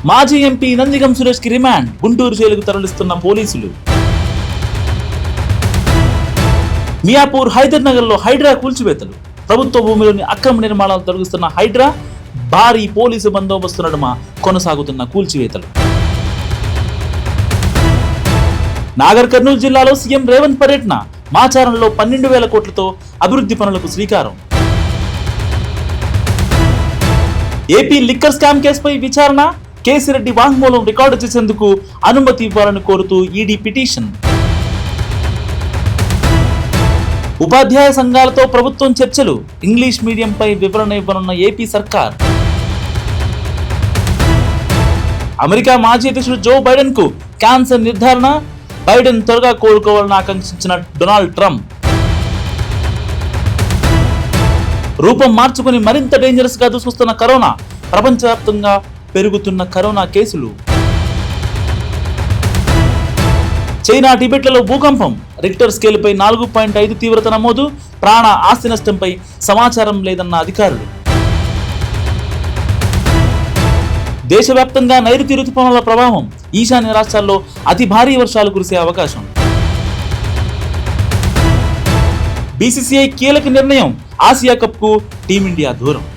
మాజీ ఎంపీ నందిగం సురేష్ కి రిమాండ్, గుంటూరు జైలుకు తరలిస్తున్న పోలీసులు. మియాపూర్ హైదర్ నగర్ లో హైడ్రా కూల్చివేతలు, ప్రభుత్వ భూమిలోని అక్రమ నిర్మాణాలు తొలగిస్తున్న హైడ్రా, భారీ పోలీసు బందోబస్తు నడుమ కొనసాగుతున్న కూల్చివేతలు. నాగర్ కర్నూలు జిల్లాలో సీఎం రేవంత్ పర్యటన, మాచారంలో 12,000 కోట్లతో అభివృద్ధి పనులకు శ్రీకారం. ఏపీ లిక్కర్ స్కామ్ కేసుపై విచారణ, కేసిరెడ్డి వాంగ్మూలం రికార్డు చేసేందుకు అనుమతి ఇవ్వాలని కోరుతూ ఈడీ పిటిషన్. ఉపాధ్యాయ సంఘాలతో ప్రభుత్వం చర్చలు, ఇంగ్లీష్ మీడియంపై వివరణ ఇవ్వనున్న ఏపీ సర్కార్. అమెరికా మాజీ అధ్యక్షుడు జో బైడెన్ కు క్యాన్సర్ నిర్ధారణ, బైడెన్ త్వరగా కోలుకోవాలని ఆకాంక్షించిన డొనాల్డ్ ట్రంప్. రూపం మార్చుకుని మరింత డేంజరస్ గా దూసుకొస్తున్న కరోనా, ప్రపంచవ్యాప్తంగా పెరుగుతున్న కరోనా కేసులు. చైనా టిబెట్లలో భూకంపం, రిక్టర్ స్కేల్ పై 4.5 తీవ్రత నమోదు, ప్రాణ ఆస్తి నష్టంపై సమాచారం లేదన్న అధికారులు. దేశవ్యాప్తంగా నైరుతి రుతుపవనాల ప్రభావం, ఈశాన్య రాష్ట్రాల్లో అతి భారీ వర్షాలు కురిసే అవకాశం. బీసీసీఐ కీలక నిర్ణయం, ఆసియా కప్ కు టీమిండియా దూరం.